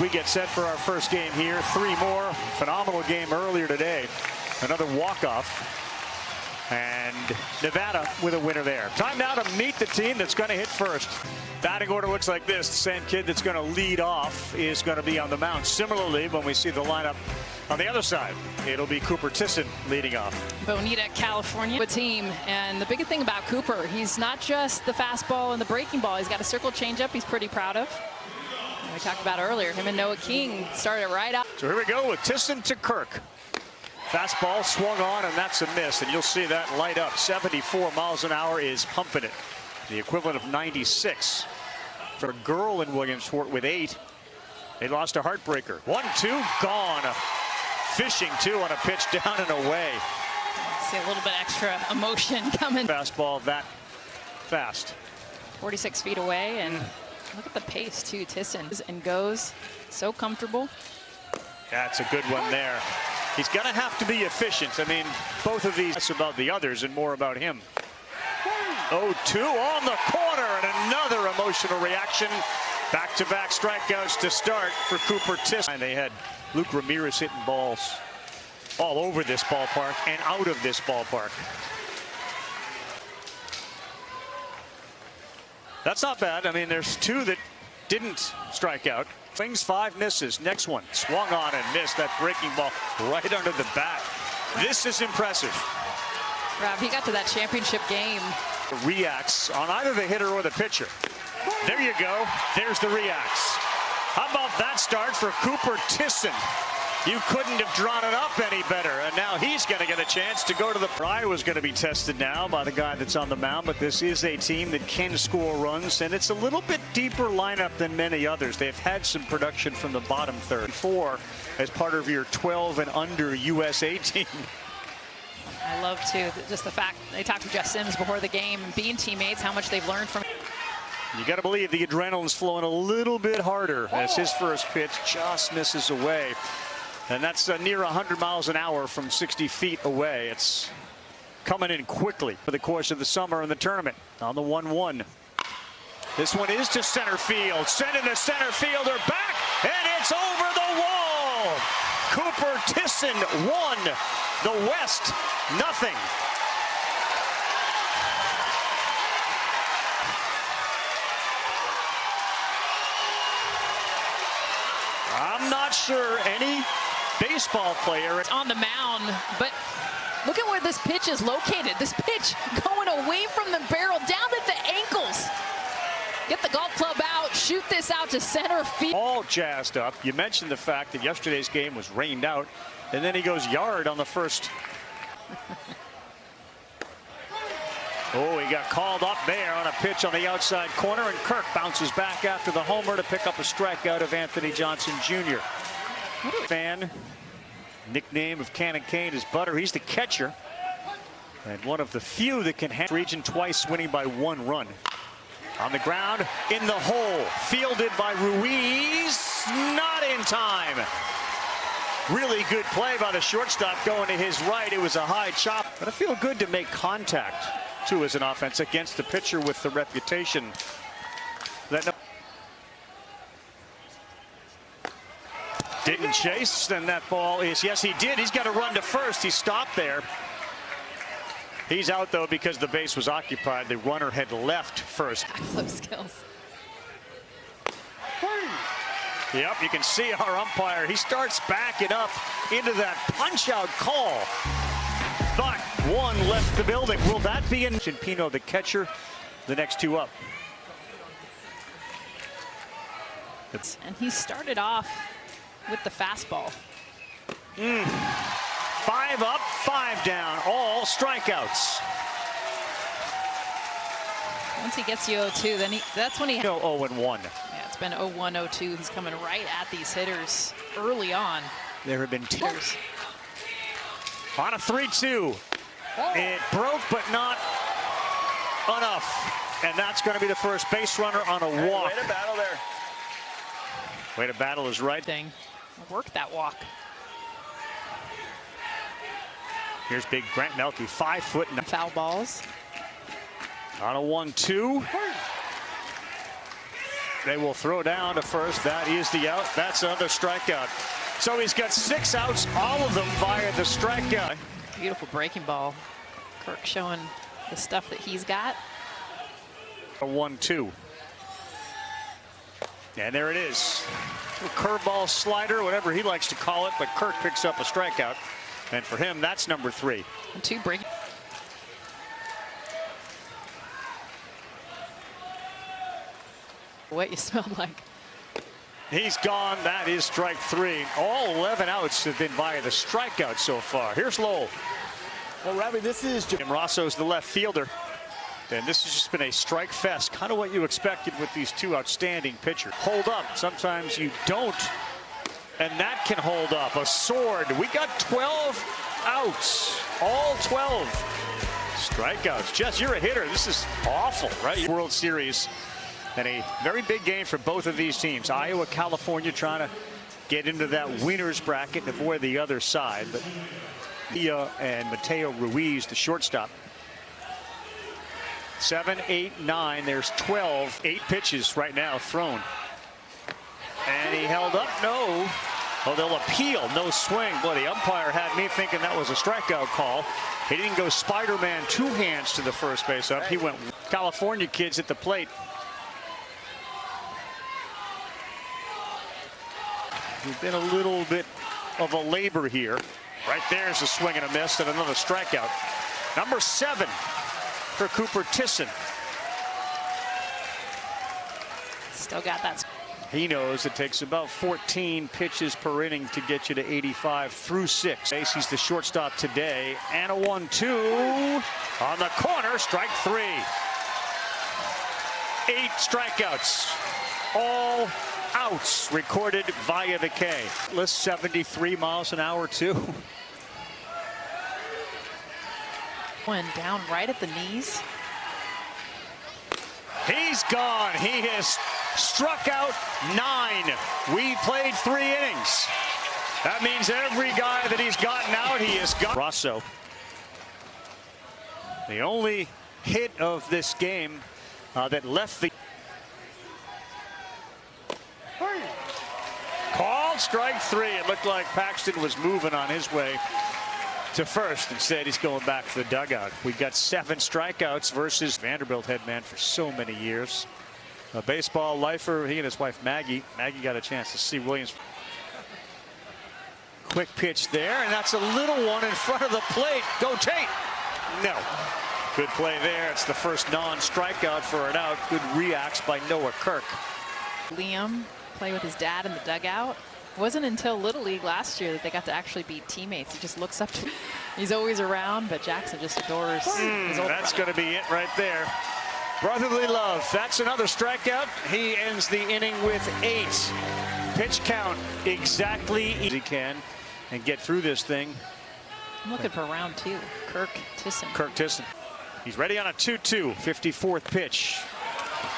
we get set for our first game here. 3 more. Phenomenal game earlier today. Another walk-off. And Nevada with a winner there. Time now to meet the team that's going to hit first. Batting order looks like this. The same kid that's going to lead off is going to be on the mound. Similarly, when we see the lineup on the other side, it'll be Cooper Tisson leading off. Bonita, California team. And the big thing about Cooper, he's not just the fastball and the breaking ball. He's got a circle changeup he's pretty proud of. We talked about earlier, him and Noah King started right out. So here we go with Tisson to Kirk. Fastball swung on, and that's a miss. And you'll see that light up. 74 miles an hour is pumping it. The equivalent of 96 for a girl in Williamsport with 8. They lost a heartbreaker. 1-2, gone. Fishing, too, on a pitch down and away. See a little bit extra emotion coming. Fastball that fast. 46 feet away, and look at the pace, too. Tisson and goes so comfortable. That's a good one there. He's going to have to be efficient. I mean, both of these, less about the others and more about him. 0-2 on the corner, and another emotional reaction. Back-to-back strikeouts to start for Cooper Tisson. They had Luke Ramirez hitting balls all over this ballpark and out of this ballpark. That's not bad. I mean, there's 2 that didn't strike out. Things 5 misses. Next one swung on and missed that breaking ball right under the bat. This is impressive. Rob, he got to that championship game. Reacts on either the hitter or the pitcher. There you go. There's the reacts. How about that start for Cooper Tisson? You couldn't have drawn it up any better. And now he's going to get a chance to go to the... Iowa's going to be tested now by the guy that's on the mound, but this is a team that can score runs, and it's a little bit deeper lineup than many others. They've had some production from the bottom third. 4 as part of your 12 and under USA team. I love, too, just the fact they talked to Jeff Sims before the game, being teammates, how much they've learned from. You got to believe the adrenaline's flowing a little bit harder as his first pitch just misses away. And that's near 100 miles an hour from 60 feet away. It's coming in quickly for the course of the summer and the tournament. On the 1-1. This one is to center field. Sending the center fielder back, and it's over the wall. Cooper Tisson won. The West, nothing. I'm not sure any baseball player on the mound, but look at where this pitch is located. This pitch going away from the barrel, down at the ankles. Get the golf club out, shoot this out to center field. All jazzed up. You mentioned the fact that yesterday's game was rained out, and then he goes yard on the first. Oh, he got called up there on a pitch on the outside corner, and Kirk bounces back after the homer to pick up a strikeout of Anthony Johnson Jr. Fan, nickname of Cannon Kane is Butter. He's the catcher, and one of the few that can handle region, twice winning by 1 run. On the ground, in the hole, fielded by Ruiz, not in time. Really good play by the shortstop going to his right. It was a high chop, but I feel good to make contact too as an offense against the pitcher with the reputation that didn't chase. Then that ball is, yes, he did. He's got to run to first. He stopped there. He's out though because the base was occupied. The runner had left first. Flip skills. Yep, you can see our umpire. He starts backing up into that punch-out call. But 1 left the building. Will that be in? Pino, the catcher, the next 2 up. And he started off with the fastball. 5 up, 5 down, all strikeouts. Once he gets you 0-2, then that's when he. No 0-1. Yeah, it's been 0-1, 0-2. He's coming right at these hitters early on. There have been 2. On a 3-2. It broke, but not enough. And that's going to be the first base runner on a walk. Way to battle there. Way to battle is right. Work that walk. Here's big Grant Melke, 5 foot. Foul balls. On a 1-2. They will throw down to first. That is the out. That's another strikeout. So he's got 6 outs, all of them via the strikeout. Beautiful breaking ball. Kirk showing the stuff that he's got. A 1-2. And there it is. A curveball, slider, whatever he likes to call it, but Kirk picks up a strikeout. And for him, that's number 3. And 2 break. What you smelled like. He's gone. That is strike 3. All 11 outs have been via the strikeout so far. Here's Lowell. Well, Robbie, this is Jim Rosso's the left fielder. And this has just been a strike fest, kind of what you expected with these 2 outstanding pitchers. Hold up. Sometimes you don't. And that can hold up. A sword. We got 12 outs. All 12 strikeouts. Jess, you're a hitter. This is awful, right? World Series. And a very big game for both of these teams. Iowa, California trying to get into that winner's bracket and avoid the other side. But Mia and Mateo Ruiz, the shortstop. 7, 8, 9. There's 12. 8 pitches right now thrown. And he held up. No. Oh, they'll appeal. No swing. Boy, the umpire had me thinking that was a strikeout call. He didn't go Spider-Man 2 hands to the first base up. He went California kids at the plate. He's been a little bit of a labor here. Right there's a swing and a miss and another strikeout. Number 7 for Cooper Tisson. Still got that. He knows it takes about 14 pitches per inning to get you to 85 through 6. He's the shortstop today. And a 1-2 on the corner. Strike 3. 8 strikeouts. All outs recorded via the K. List 73 miles an hour too. One down right at the knees. He's gone. He has struck out 9. We played 3 innings. That means every guy that he's gotten out, he has got. Rosso. The only hit of this game that left the. Called strike 3. It looked like Paxton was moving on his way to first. Instead, he's going back to the dugout. We got 7 strikeouts versus Vanderbilt head man for so many years. A baseball lifer. He and his wife Maggie. Maggie got a chance to see Williams. Quick pitch there, and that's a little one in front of the plate. Go Tate. No. Good play there. It's the first non-strikeout for an out. Good reacts by Noah Kirk. Liam play with his dad in the dugout. It wasn't until Little League last year that they got to actually be teammates. He just looks up to him. He's always around, but Jackson just adores his older That's brother. going to be it right there. Brotherly love. That's another strikeout. He ends the inning with 8. Pitch count exactly as he can and get through this thing. I'm looking for round 2. Kirk Tisson. Kirk Tisson. He's ready on a 2-2. 54th pitch.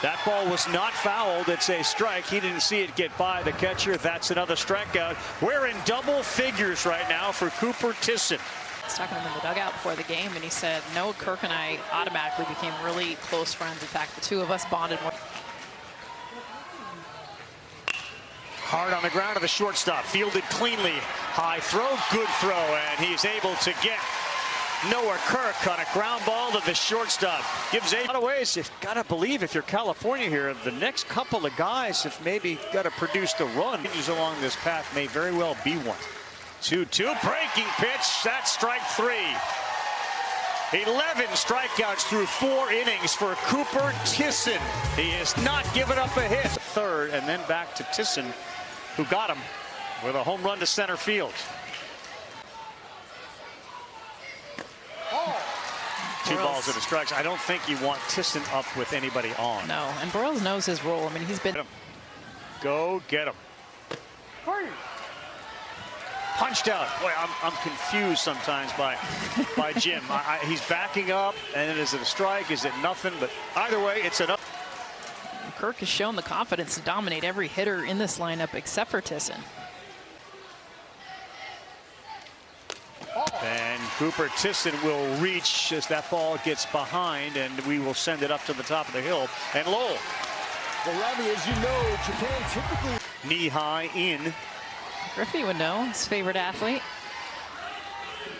That ball was not fouled. It's a strike. He didn't see it get by the catcher. That's another strikeout. We're in double figures right now for Cooper Tisson. I was talking to him in the dugout before the game, and he said, no, Kirk and I automatically became really close friends. In fact, the 2 of us bonded more. Hard on the ground to the shortstop. Fielded cleanly. High throw. Good throw. And he's able to get Noah Kirk on a ground ball to the shortstop. Gives 8. A lot of ways, you've got to believe if you're California here, the next couple of guys have maybe got to produce the run. Along this path may very well be one. 2-2 breaking pitch. That's strike 3. 11 strikeouts through 4 innings for Cooper Tisson. He has not given up a hit. Third, and then back to Tisson, who got him with a home run to center field. 2 balls and a strike. I don't think you want Tisson up with anybody on. No, and Broyles knows his role. I mean, he's been. Go get him. Punched out. Boy, I'm confused sometimes by Jim. He's backing up, and then is it a strike? Is it nothing? But either way, it's enough. Kirk has shown the confidence to dominate every hitter in this lineup except for Tisson. And Cooper Tisson will reach as that ball gets behind, and we will send it up to the top of the hill. And Lowell Well, Robbie, as you know, Japan typically Knee high in. Griffey would know, his favorite athlete.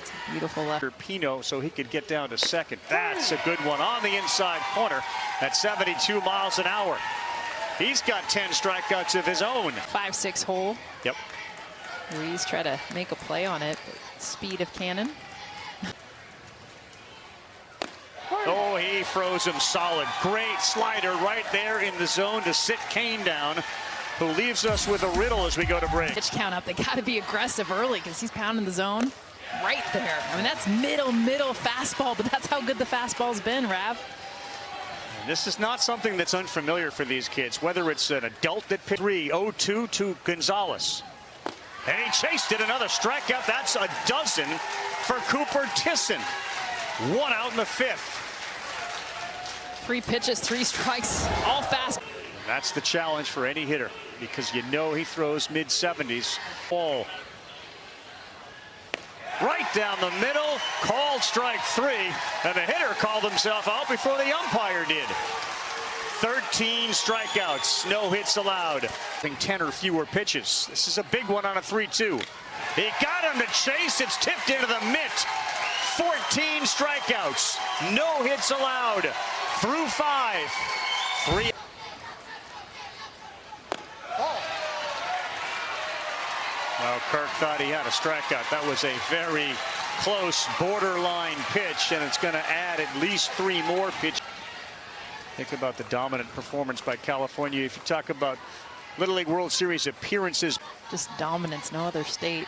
It's a beautiful left. Pino, so he could get down to second. That's a good one on the inside corner at 72 miles an hour. He's got 10 strikeouts of his own. 5-6 hole. Yep. Ruiz try to make a play on it. Speed of cannon. Oh, he froze him solid. Great slider right there in the zone to sit Kane down, who leaves us with a riddle as we go to break. Pitch count up. They got to be aggressive early because he's pounding the zone right there. I mean, that's middle fastball, but that's how good the fastball's been, Rav. And this is not something that's unfamiliar for these kids, whether it's an adult that pitched 3-0-2 to Gonzalez. And he chased it, another strikeout. That's a dozen for Cooper Tisson. 1 out in the 5th. 3 pitches, 3 strikes, all fast. That's the challenge for any hitter because you know he throws mid-70s. Ball. Right down the middle, called strike 3, and the hitter called himself out before the umpire did. 13 strikeouts, no hits allowed. 10 or fewer pitches. This is a big one on a 3-2. He got him to chase, it's tipped into the mitt. 14 strikeouts, no hits allowed. Through 5. 3. Well, Kirk thought he had a strikeout. That was a very close borderline pitch, and it's going to add at least 3 more pitches. Think about the dominant performance by California. If you talk about Little League World Series appearances. Just dominance, no other state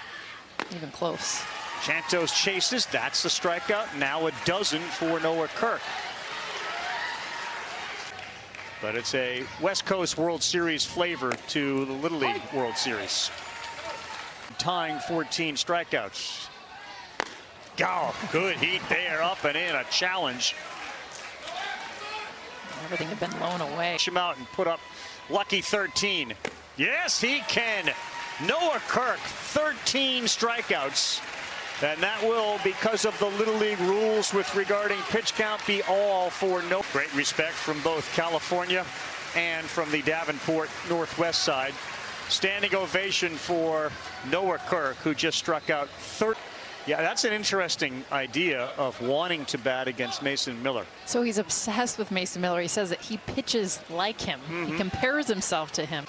even close. Santos chases, that's the strikeout. Now a dozen for Noah Kirk. But it's a West Coast World Series flavor to the Little League World Series. Tying 14 strikeouts. Oh, good heat there, up and in, a challenge. Everything had been blown away. Push him out and put up lucky 13. Yes, he can. Noah Kirk, 13 strikeouts. And that will, because of the Little League rules with regarding pitch count, be all for no. Great respect from both California and from the Davenport Northwest side. Standing ovation for Noah Kirk, who just struck out 30. Yeah, that's an interesting idea of wanting to bat against Mason Miller. So he's obsessed with Mason Miller. He says that he pitches like him. He compares himself to him.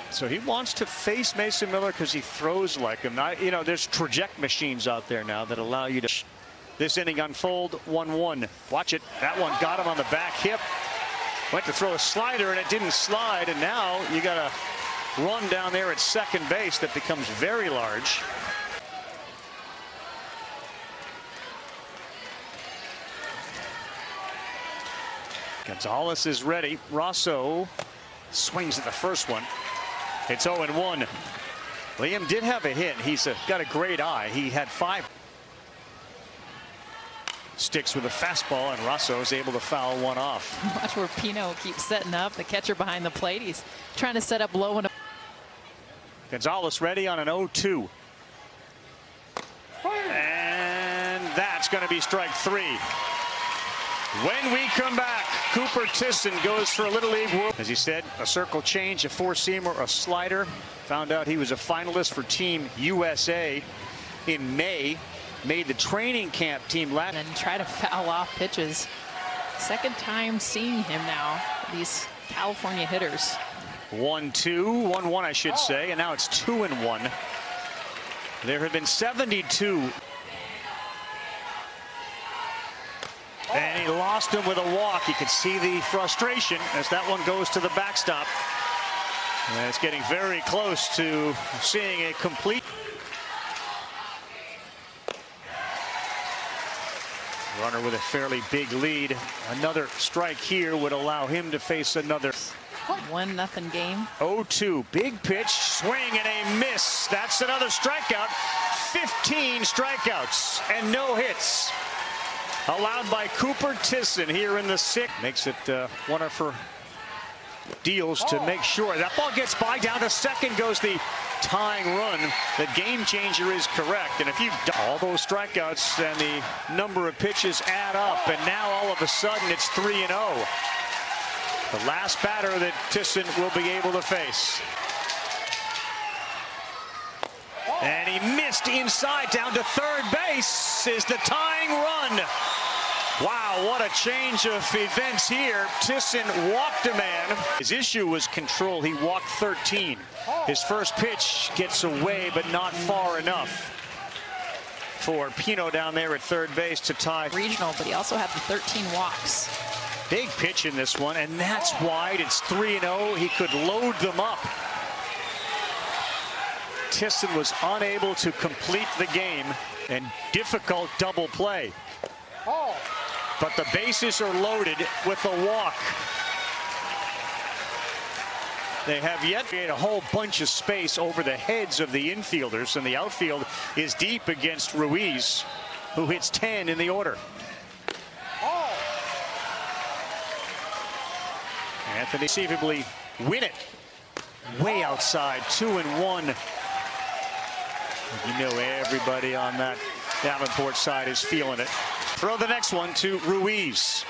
So he wants to face Mason Miller because he throws like him. You know, there's traject machines out there now that allow you to. This inning unfold 1-1. Watch it. That one got him on the back hip. Went to throw a slider and it didn't slide. And now you got a run down there at second base that becomes very large. Gonzalez is ready. Rosso swings at the first one. It's 0-1. Liam did have a hit. He's got a great eye. He had 5. Sticks with a fastball, and Rosso is able to foul one off. Watch where Pino keeps setting up. The catcher behind the plate. He's trying to set up low. And Gonzalez ready on an 0-2. And that's going to be strike 3. When we come back, Cooper Tisson goes for a Little League World. As he said, a circle change, a 4-seamer, a slider. Found out he was a finalist for Team USA in May. Made the training camp team last. and try to foul off pitches. Second time seeing him now. These California hitters. 1-2, 1-1 I should say, and now it's 2-1. There have been 72. And he lost him with a walk. You can see the frustration as that one goes to the backstop. And it's getting very close to seeing a complete. Runner with a fairly big lead. Another strike here would allow him to face another. 1-0 game. 0-2, big pitch, swing and a miss. That's another strikeout. 15 strikeouts and no hits allowed by Cooper Tisson here in the 6th. Makes it deals to make sure that ball gets by. Down to second goes the tying run. The game changer is correct. And if you all those strikeouts and the number of pitches add up, and now all of a sudden it's 3-0. The last batter that Tisson will be able to face. And he missed inside. Down to third base is the tying run. Wow, what a change of events here. Tisson walked a man. His issue was control. He walked 13. His first pitch gets away, but not far enough for Pino down there at third base to tie. Regional, but he also had the 13 walks. Big pitch in this one, and that's wide. It's 3-0. He could load them up. Tisson was unable to complete the game, and difficult double play. But the bases are loaded with a walk. They have yet to create a whole bunch of space over the heads of the infielders, and the outfield is deep against Ruiz, who hits 10 in the order. Anthony conceivably win it. Way outside, 2-1. You know everybody on that Davenport side is feeling it. Throw the next one to Ruiz.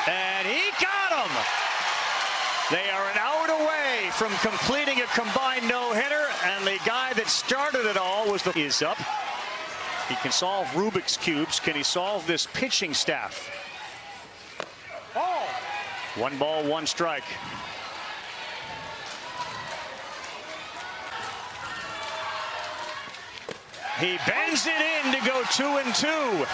And he got him. They are an out away from completing a combined no-hitter, and the guy that started it all was is up. He can solve Rubik's Cubes. Can he solve this pitching staff? 1 ball, 1 strike. He bends it in to go 2-2.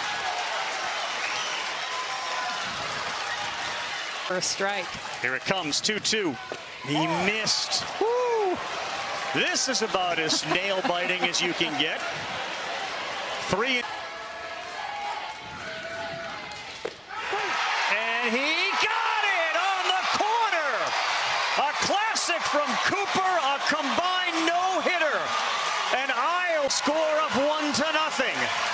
First strike. Here it comes, 2-2. He missed. Woo. This is about as nail-biting as you can get. 3. And he got it on the corner. A classic from Cooper, a combined no-hitter. An Isle score of 1-0.